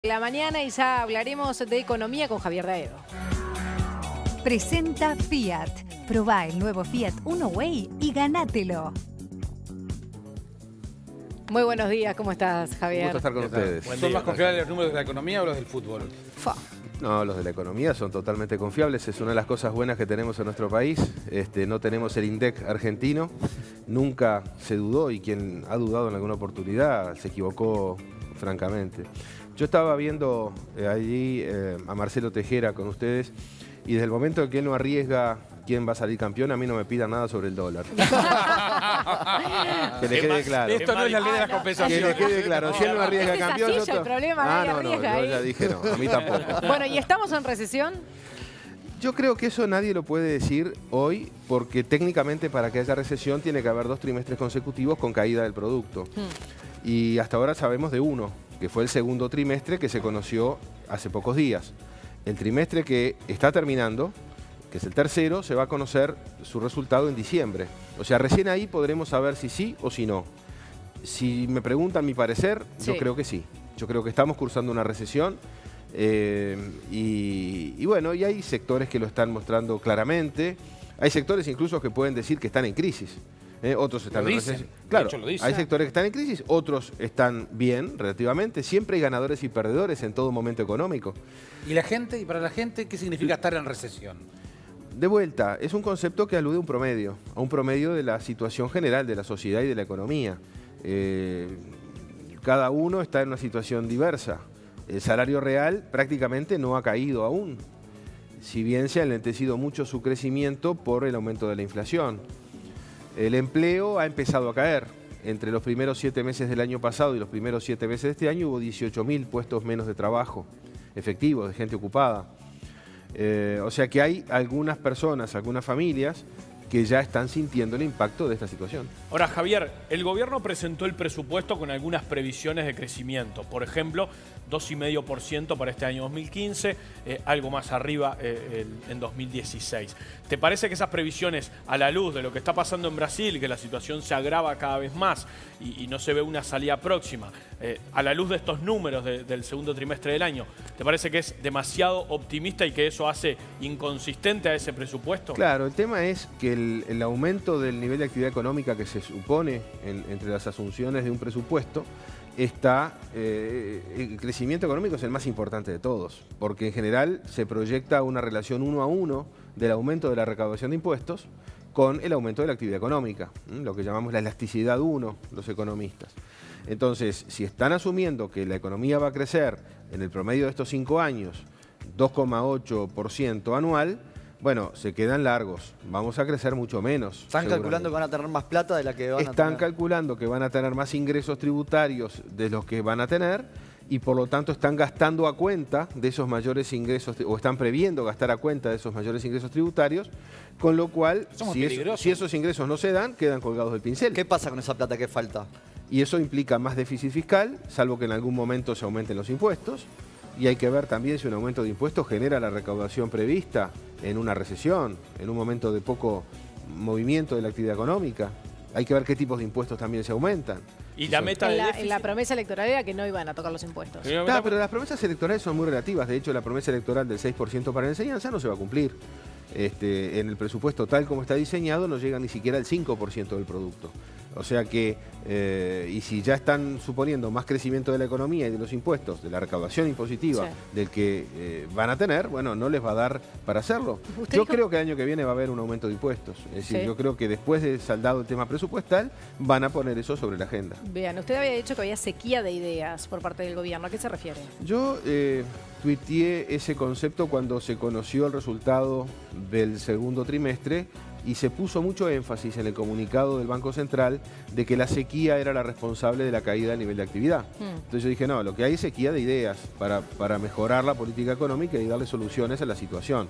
La mañana y ya hablaremos de economía con Javier Daedo. Presenta Fiat. Probá el nuevo Fiat Uno Way y ganátelo. Muy buenos días, ¿cómo estás, Javier? Un gusto estar con ustedes. ¿Son más confiables los números de la economía o los del fútbol? No, los de la economía son totalmente confiables. Es una de las cosas buenas que tenemos en nuestro país. No tenemos el INDEC argentino. Nunca se dudó y quien ha dudado en alguna oportunidad se equivocó francamente. Yo estaba viendo allí a Marcelo Tejera con ustedes y desde el momento en que él no arriesga quién va a salir campeón, a mí no me pidan nada sobre el dólar. Que le quede claro. Esto no es la ley de las compensaciones. Que le quede claro. Si él no arriesga campeón, yo el problema, nadie arriesga yo ahí. ya dije no, a mí tampoco. Bueno, ¿y estamos en recesión? Yo creo que eso nadie lo puede decir hoy porque técnicamente para que haya recesión tiene que haber 2 trimestres consecutivos con caída del producto. Y hasta ahora sabemos de uno, que fue el segundo trimestre que se conoció hace pocos días. El trimestre que está terminando, que es el tercero, se va a conocer su resultado en diciembre. O sea, recién ahí podremos saber si sí o si no. Si me preguntan mi parecer, yo creo que sí. Yo creo que estamos cursando una recesión y bueno, y hay sectores que lo están mostrando claramente. Hay sectores incluso que pueden decir que están en crisis. Otros están en recesión. Claro, hay sectores que están en crisis, otros están bien relativamente. Siempre hay ganadores y perdedores en todo momento económico. ¿Y la gente? ¿Y para la gente qué significa estar en recesión? De vuelta, es un concepto que alude a un promedio de la situación general de la sociedad y de la economía. Cada uno está en una situación diversa. El salario real prácticamente no ha caído aún, si bien se ha enlentecido mucho su crecimiento por el aumento de la inflación. El empleo ha empezado a caer. Entre los primeros 7 meses del año pasado y los primeros 7 meses de este año hubo 18.000 puestos menos de trabajo efectivos, de gente ocupada. O sea que hay algunas personas, algunas familias que ya están sintiendo el impacto de esta situación. Ahora, Javier, el gobierno presentó el presupuesto con algunas previsiones de crecimiento. Por ejemplo, 2,5% para este año 2015, algo más arriba en 2016. ¿Te parece que esas previsiones, a la luz de lo que está pasando en Brasil, que la situación se agrava cada vez más y no se ve una salida próxima, a la luz de estos números del segundo trimestre del año, ¿te parece que es demasiado optimista y que eso hace inconsistente a ese presupuesto? Claro, el tema es que el aumento del nivel de actividad económica que se supone entre las asunciones de un presupuesto está, el crecimiento económico es el más importante de todos, porque en general se proyecta una relación 1 a 1 del aumento de la recaudación de impuestos con el aumento de la actividad económica, lo que llamamos la elasticidad 1 los economistas. Entonces, si están asumiendo que la economía va a crecer en el promedio de estos 5 años 2,8% anual, bueno, se quedan largos. Vamos a crecer mucho menos. ¿Están calculando que van a tener más plata de la que van a tener? Están calculando que van a tener más ingresos tributarios de los que van a tener y por lo tanto están gastando a cuenta de esos mayores ingresos, o están previendo gastar a cuenta de esos mayores ingresos tributarios, con lo cual, si esos ingresos no se dan, quedan colgados del pincel. ¿Qué pasa con esa plata que falta? Y eso implica más déficit fiscal, salvo que en algún momento se aumenten los impuestos. Y hay que ver también si un aumento de impuestos genera la recaudación prevista en una recesión, en un momento de poco movimiento de la actividad económica. Hay que ver qué tipos de impuestos también se aumentan. ¿Y la meta de déficit? En la promesa electoral era que no iban a tocar los impuestos. Pero las promesas electorales son muy relativas. De hecho, la promesa electoral del 6% para la enseñanza no se va a cumplir. En el presupuesto tal como está diseñado no llega ni siquiera al 5% del producto. O sea que, y si ya están suponiendo más crecimiento de la economía y de los impuestos, de la recaudación impositiva del que van a tener, bueno, no les va a dar para hacerlo. Yo creo que el año que viene va a haber un aumento de impuestos. Es decir, yo creo que después de saldado el tema presupuestal, van a poner eso sobre la agenda. Vean, usted había dicho que había sequía de ideas por parte del gobierno. ¿A qué se refiere? Yo tuiteé ese concepto cuando se conoció el resultado del segundo trimestre y se puso mucho énfasis en el comunicado del Banco Central de que la sequía era la responsable de la caída del nivel de actividad. Entonces yo dije, no, lo que hay es sequía de ideas para mejorar la política económica y darle soluciones a la situación.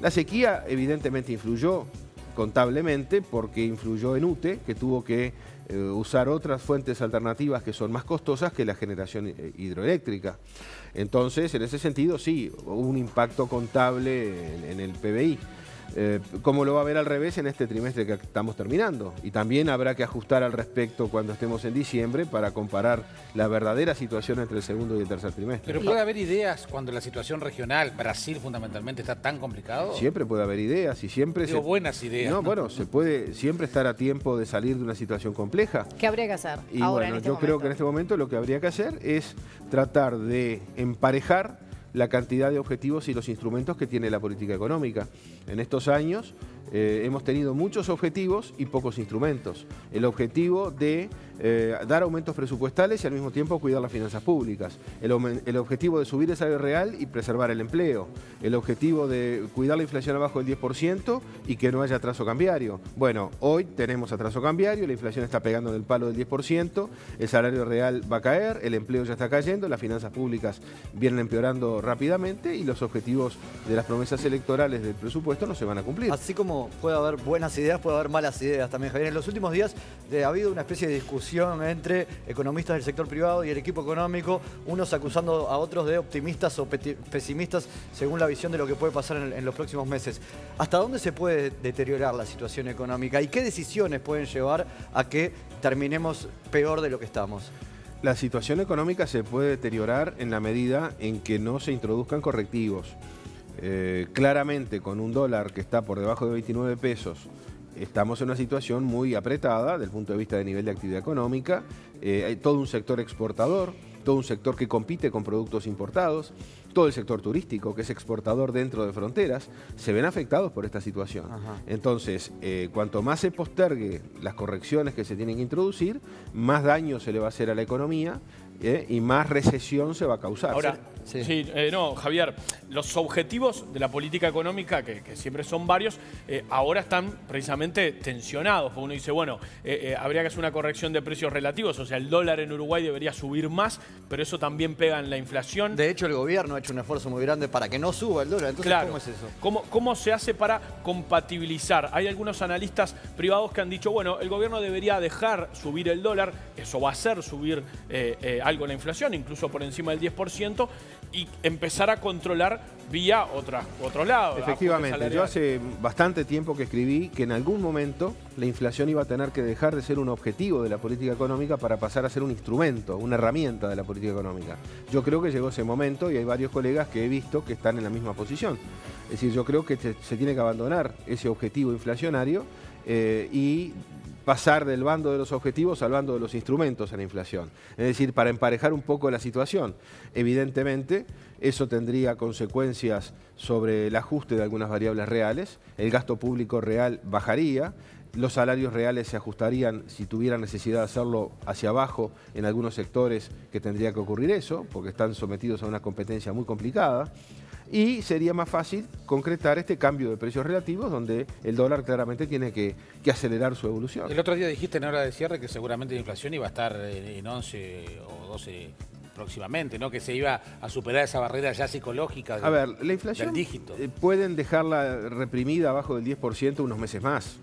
La sequía evidentemente influyó contablemente porque influyó en UTE, que tuvo que usar otras fuentes alternativas que son más costosas que la generación hidroeléctrica. Entonces, en ese sentido, sí, hubo un impacto contable en el PBI. como lo va a ver al revés en este trimestre que estamos terminando. Y también habrá que ajustar al respecto cuando estemos en diciembre para comparar la verdadera situación entre el segundo y el tercer trimestre. Pero puede haber ideas cuando la situación regional, Brasil fundamentalmente, está tan complicado. Siempre puede haber ideas y siempre... Digo, buenas ideas. No, bueno, se puede siempre estar a tiempo de salir de una situación compleja. ¿Qué habría que hacer Y ahora, bueno, en este yo momento? creo que en este momento lo que habría que hacer es tratar de emparejar la cantidad de objetivos y los instrumentos que tiene la política económica. En estos años hemos tenido muchos objetivos y pocos instrumentos. El objetivo de dar aumentos presupuestales y al mismo tiempo cuidar las finanzas públicas. El objetivo de subir el salario real y preservar el empleo. El objetivo de cuidar la inflación abajo del 10% y que no haya atraso cambiario. Bueno, hoy tenemos atraso cambiario, la inflación está pegando en el palo del 10%, el salario real va a caer, el empleo ya está cayendo, las finanzas públicas vienen empeorando rápidamente y los objetivos de las promesas electorales del presupuesto no se van a cumplir. Así como puede haber buenas ideas, puede haber malas ideas también, Javier. En los últimos días ha habido una especie de discusión entre economistas del sector privado y el equipo económico, unos acusando a otros de optimistas o pesimistas según la visión de lo que puede pasar en los próximos meses. ¿Hasta dónde se puede deteriorar la situación económica y qué decisiones pueden llevar a que terminemos peor de lo que estamos? La situación económica se puede deteriorar en la medida en que no se introduzcan correctivos. Claramente, con un dólar que está por debajo de 29 pesos, estamos en una situación muy apretada desde el punto de vista de nivel de actividad económica. Hay todo un sector exportador, todo un sector que compite con productos importados, todo el sector turístico que es exportador dentro de fronteras, se ven afectados por esta situación. Entonces, cuanto más se postergue las correcciones que se tienen que introducir, más daño se le va a hacer a la economía y más recesión se va a causar. Ahora, no, Javier, los objetivos de la política económica, que siempre son varios, ahora están precisamente tensionados. Porque uno dice, bueno, habría que hacer una corrección de precios relativos, o sea, el dólar en Uruguay debería subir más, pero eso también pega en la inflación. De hecho, el gobierno ha hecho un esfuerzo muy grande para que no suba el dólar. Entonces, claro. ¿cómo es eso? ¿Cómo se hace para compatibilizar? Hay algunos analistas privados que han dicho, bueno, el gobierno debería dejar subir el dólar, eso va a hacer subir algo la inflación, incluso por encima del 10%, y empezar a controlar vía otros lados. Efectivamente, yo hace bastante tiempo que escribí que en algún momento la inflación iba a tener que dejar de ser un objetivo de la política económica para pasar a ser un instrumento, una herramienta de la política económica. Yo creo que llegó ese momento y hay varios colegas que he visto que están en la misma posición. Es decir, yo creo que se tiene que abandonar ese objetivo inflacionario y pasar del bando de los objetivos al bando de los instrumentos a la inflación. Es decir, para emparejar un poco la situación. Evidentemente, eso tendría consecuencias sobre el ajuste de algunas variables reales, el gasto público real bajaría, los salarios reales se ajustarían si tuvieran necesidad de hacerlo hacia abajo en algunos sectores que tendría que ocurrir eso, porque están sometidos a una competencia muy complicada. Y sería más fácil concretar este cambio de precios relativos donde el dólar claramente tiene que acelerar su evolución. El otro día dijiste en hora de cierre que seguramente la inflación iba a estar en 11 o 12 próximamente, ¿no? Que se iba a superar esa barrera ya psicológica A ver, la inflación del dígito. Pueden dejarla reprimida abajo del 10% unos meses más.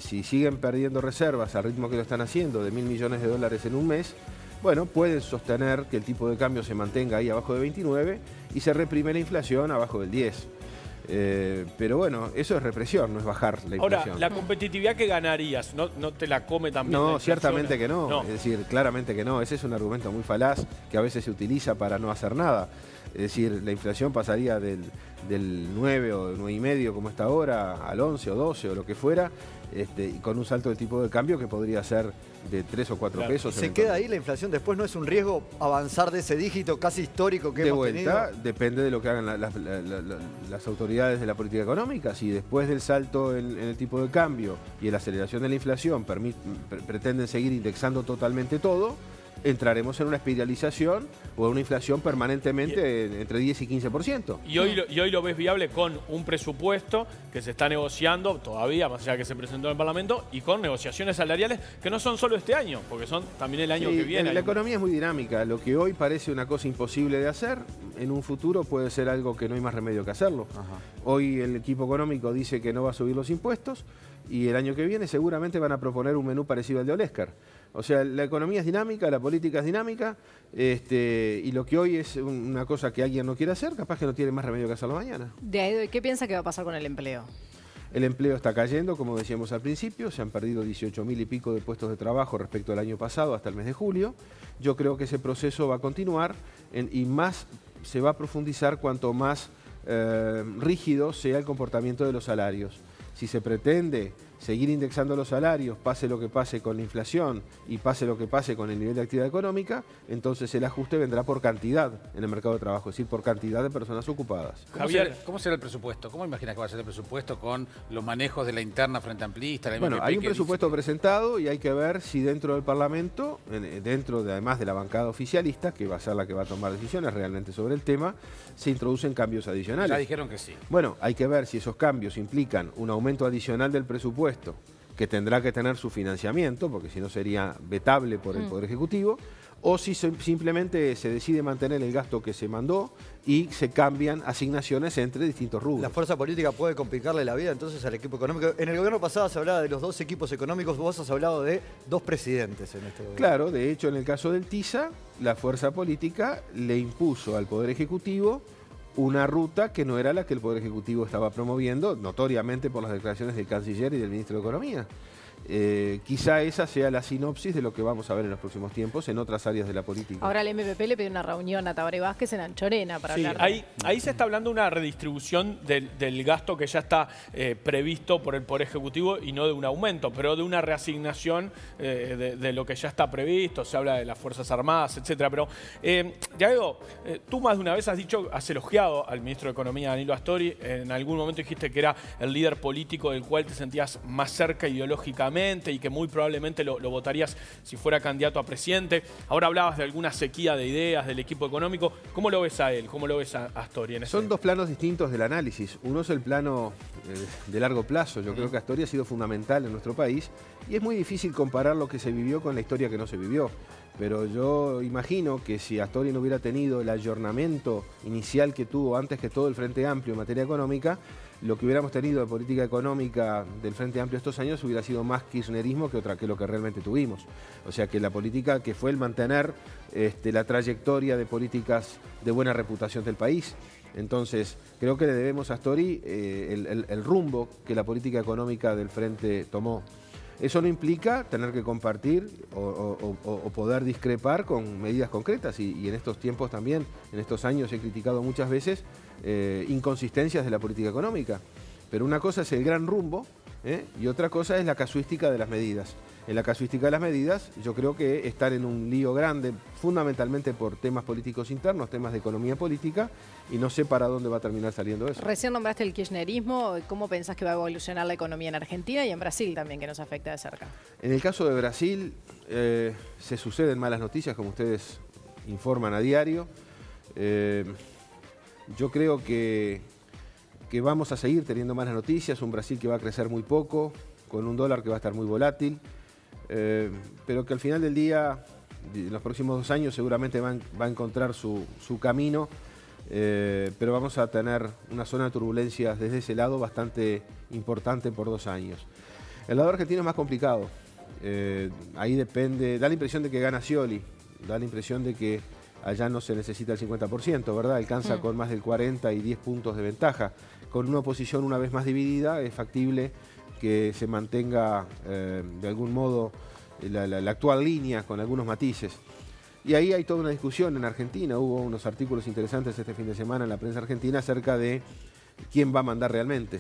Si siguen perdiendo reservas al ritmo que lo están haciendo, de $1.000 millones en un mes, bueno, pueden sostener que el tipo de cambio se mantenga ahí abajo de 29 y se reprime la inflación abajo del 10. Pero bueno, eso es represión, no es bajar la inflación. Ahora, la competitividad que ganarías, ¿no te la come también? No, ciertamente que no. Es decir, claramente que no. Ese es un argumento muy falaz que a veces se utiliza para no hacer nada. Es decir, la inflación pasaría del 9 o 9,5 como está ahora al 11 o 12 o lo que fuera, y con un salto de tipo de cambio que podría ser de 3 o 4 pesos. ¿Se queda ahí la inflación? ¿Después no es un riesgo avanzar de ese dígito casi histórico que hemos tenido? De vuelta, depende de lo que hagan las autoridades de la política económica. Si después del salto en el tipo de cambio y en la aceleración de la inflación pretenden seguir indexando totalmente todo, entraremos en una espiralización o en una inflación permanentemente entre 10 y 15%. Y hoy lo ves viable con un presupuesto que se está negociando todavía, más allá que se presentó en el Parlamento, y con negociaciones salariales que no son solo este año, porque son también el año que viene. La economía es muy dinámica. Lo que hoy parece una cosa imposible de hacer, en un futuro puede ser algo que no hay más remedio que hacerlo. Hoy el equipo económico dice que no va a subir los impuestos y el año que viene seguramente van a proponer un menú parecido al de Olescar. O sea, la economía es dinámica, la política es dinámica, y lo que hoy es una cosa que alguien no quiere hacer, capaz que no tiene más remedio que hacerlo mañana. ¿Qué piensa que va a pasar con el empleo? El empleo está cayendo, como decíamos al principio, se han perdido 18.000 y pico de puestos de trabajo respecto al año pasado hasta el mes de julio. Yo creo que ese proceso va a continuar y más se va a profundizar cuanto más rígido sea el comportamiento de los salarios. Si se pretende seguir indexando los salarios, pase lo que pase con la inflación y pase lo que pase con el nivel de actividad económica, entonces el ajuste vendrá por cantidad en el mercado de trabajo, es decir, por cantidad de personas ocupadas. Javier, ¿cómo será el presupuesto? ¿Cómo imaginas que va a ser el presupuesto con los manejos de la interna Frente Amplista? Bueno, hay un presupuesto presentado y hay que ver si dentro del Parlamento, además de la bancada oficialista, que va a ser la que va a tomar decisiones realmente sobre el tema, se introducen cambios adicionales. Ya dijeron que sí. Bueno, hay que ver si esos cambios implican un aumento adicional del presupuesto, que tendrá que tener su financiamiento, porque si no sería vetable por el Poder Ejecutivo, o si simplemente se decide mantener el gasto que se mandó y se cambian asignaciones entre distintos rubros. La fuerza política puede complicarle la vida entonces al equipo económico. En el gobierno pasado se hablaba de los 2 equipos económicos, vos has hablado de 2 presidentes en este gobierno. Claro, de hecho en el caso del TISA, la fuerza política le impuso al Poder Ejecutivo una ruta que no era la que el Poder Ejecutivo estaba promoviendo, notoriamente por las declaraciones del Canciller y del Ministro de Economía. Quizá esa sea la sinopsis de lo que vamos a ver en los próximos tiempos en otras áreas de la política. Ahora el MPP le pide una reunión a Tabaré Vázquez en Anchorena para hablar. Ahí se está hablando de una redistribución del gasto que ya está previsto por el Poder Ejecutivo y no de un aumento, pero de una reasignación de lo que ya está previsto. Se habla de las Fuerzas Armadas, etcétera. Pero, Diego, tú más de una vez has elogiado al ministro de Economía, Danilo Astori. En algún momento dijiste que era el líder político del cual te sentías más cerca ideológicamente y que muy probablemente lo votarías si fuera candidato a presidente. Ahora hablabas de alguna sequía de ideas del equipo económico. ¿Cómo lo ves a él? ¿Cómo lo ves a Astori? Son 2 planos distintos del análisis. Uno es el plano de largo plazo. Yo creo que Astori ha sido fundamental en nuestro país y es muy difícil comparar lo que se vivió con la historia que no se vivió. Pero yo imagino que si Astori no hubiera tenido el ayornamiento inicial que tuvo antes que todo el Frente Amplio en materia económica, lo que hubiéramos tenido de política económica del Frente Amplio estos años hubiera sido más kirchnerismo que lo que realmente tuvimos. O sea que la política que fue el mantener la trayectoria de políticas de buena reputación del país. Entonces, creo que le debemos a Astori el rumbo que la política económica del Frente tomó. Eso no implica tener que compartir o poder discrepar con medidas concretas y en estos tiempos también, en estos años he criticado muchas veces inconsistencias de la política económica. Pero una cosa es el gran rumbo y otra cosa es la casuística de las medidas. En la casuística de las medidas yo creo que estar en un lío grande fundamentalmente por temas políticos internos, temas de economía política y no sé para dónde va a terminar saliendo eso. Recién nombraste el kirchnerismo. ¿Cómo pensás que va a evolucionar la economía en Argentina y en Brasil también, que nos afecta de cerca? En el caso de Brasil se suceden malas noticias, como ustedes informan a diario. Yo creo que vamos a seguir teniendo malas noticias, un Brasil que va a crecer muy poco, con un dólar que va a estar muy volátil, pero que al final del día, en los próximos 2 años seguramente va a encontrar su camino, pero vamos a tener una zona de turbulencias desde ese lado bastante importante por 2 años. El lado argentino es más complicado, ahí depende, da la impresión de que gana Scioli, da la impresión de que allá no se necesita el 50%, ¿verdad? Alcanza con más del 40 y 10 puntos de ventaja. Con una oposición una vez más dividida es factible que se mantenga de algún modo la actual línea con algunos matices. Y ahí hay toda una discusión en Argentina. Hubo unos artículos interesantes este fin de semana en la prensa argentina acerca de quién va a mandar realmente.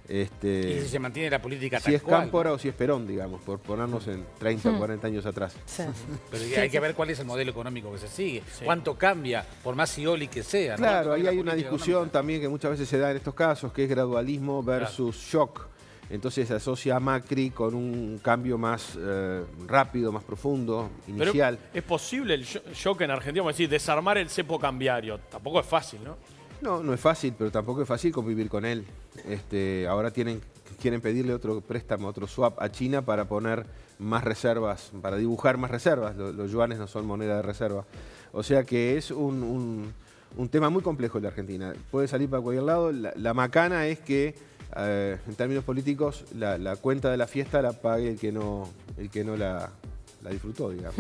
Y si se mantiene la política tal si es cual, Cámpora o si es Perón, digamos, por ponernos en 30 o 40 años atrás. Sí. Pero hay que ver cuál es el modelo económico que se sigue, cuánto cambia, por más Scioli que sea. Claro, ¿no? ahí hay una discusión también que muchas veces se da en estos casos, que es gradualismo versus shock. Entonces se asocia a Macri con un cambio más rápido, más profundo, inicial. Pero ¿es posible el shock en Argentina? Como decir, desarmar el cepo cambiario. Tampoco es fácil, ¿no? No, no es fácil, pero tampoco es fácil convivir con él. Ahora quieren pedirle otro préstamo, otro swap a China para poner más reservas, para dibujar más reservas. Los yuanes no son moneda de reserva. O sea que es un tema muy complejo el de Argentina. Puede salir para cualquier lado. La macana es que, en términos políticos, la cuenta de la fiesta la pague el que no la disfrutó, digamos.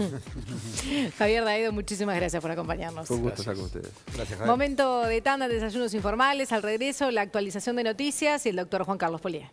Javier Daedo, muchísimas gracias por acompañarnos. Fue un gusto estar con ustedes. Gracias, Javier. Momento de tanda, desayunos informales. Al regreso, la actualización de noticias y el doctor Juan Carlos Polié.